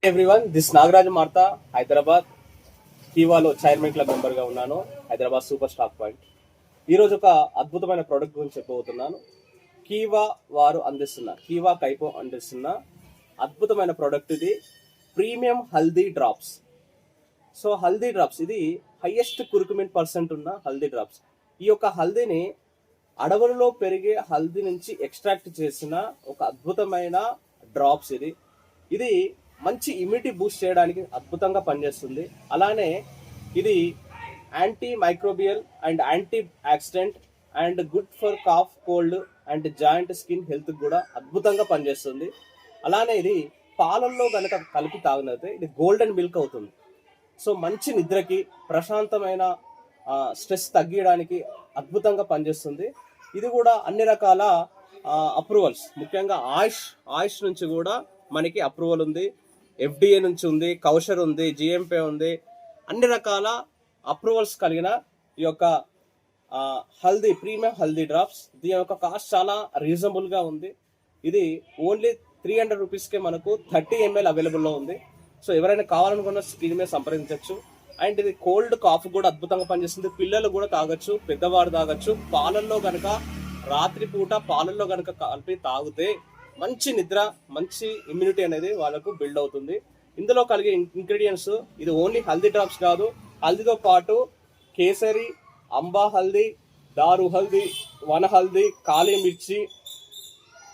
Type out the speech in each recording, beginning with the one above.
Everyone, this Nagaraj Martha, Hyderabad కీవాలో chairman club member గా ఉన్నాను. Hyderabad super stock point. ఈరోజు ఒక అద్భుతమైన ప్రోడక్ట్ గురించి చెప్పబోతున్నాను. కీవా వారు అందిస్తున్న కీవా కైపో అందిస్తున్న అద్భుతమైన ప్రోడక్ట్ ఇది. Premium haldi drops. So haldi drops ఇది హైయెస్ట్ కురుకుమిన్ పర్సెంట్ ఉన్న హల్దీ డ్రాప్స్. ఈ యొక్క హల్దీని అడవులలో పెరిగే హల్దీ నుంచి ఎక్స్ట్రాక్ట్ చేసిన ఒక అద్భుతమైన డ్రాప్స్ ఇది. ఇది మంచి ఇమ్యూనిటీ బూస్ట్ చేయడానికి అద్భుతంగా పనిచేస్తుంది. అలానే ఇది antimicrobial and antioxidant and good for cough, cold and joint skin health కూడా అద్భుతంగా పనిచేస్తుంది. అలానే ఇది పాలల్లో కనుక కలిపి తాగినైతే ఇది గోల్డెన్ మిల్క్ అవుతుంది. సో మంచి నిద్రకి, ప్రశాంతమైన స్ట్రెస్ తగ్గించడానికి అద్భుతంగా పనిచేస్తుంది. ఇది కూడా అన్ని రకాల అప్రూవల్స్, ముఖ్యంగా ఆయుష్ నుంచి కూడా మనకి అప్రూవల్ ఉంది. ఎఫ్డిఏ నుంచి ఉంది, కౌషర్ ఉంది, జిఎంపే ఉంది. అన్ని రకాల అప్రూవల్స్ కలిగిన ఈ యొక్క హల్దీ ప్రీమియం హల్దీ డ్రాప్స్. దీని యొక్క కాస్ట్ చాలా రీజనబుల్గా ఉంది. ఇది ఓన్లీ 300 రూపీస్కే మనకు 30 ml అవైలబుల్లో ఉంది. సో ఎవరైనా కావాలనుకున్న స్క్రీన్ మీద సంప్రదించవచ్చు. అండ్ ఇది కోల్డ్ కాఫ్ కూడా అద్భుతంగా పనిచేస్తుంది. పిల్లలు కూడా తాగొచ్చు, పెద్దవాడు తాగొచ్చు. రాత్రిపూట పాలల్లో కనుక కలిపి తాగితే మంచి నిద్ర, మంచి ఇమ్యూనిటీ అనేది వాళ్ళకు బిల్డ్ అవుతుంది. ఇందులో కలిగే ఇంగ్రీడియంట్స్, ఇది ఓన్లీ హల్దీ డ్రాప్స్ కాదు, హల్దీతో పాటు కేసరి, అంబా హల్దీ, దారు హల్దీ, వన హల్దీ, కాళీ మిర్చి,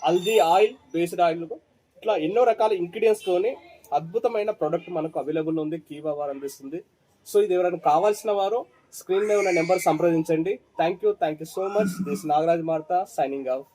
హల్దీ ఆయిల్, బేస్డ్ ఆయిల్, ఇట్లా ఎన్నో రకాల ఇంగ్రీడియంట్స్ తోని అద్భుతమైన ప్రోడక్ట్ మనకు అవైలబుల్ ఉంది. కీవా వారు అందిస్తుంది. సో ఇది ఎవరైనా కావాల్సిన వారు స్క్రీన్ మీద ఉన్న నెంబర్ సంప్రదించండి. Thank you so much. This Nagaraj Martha signing of.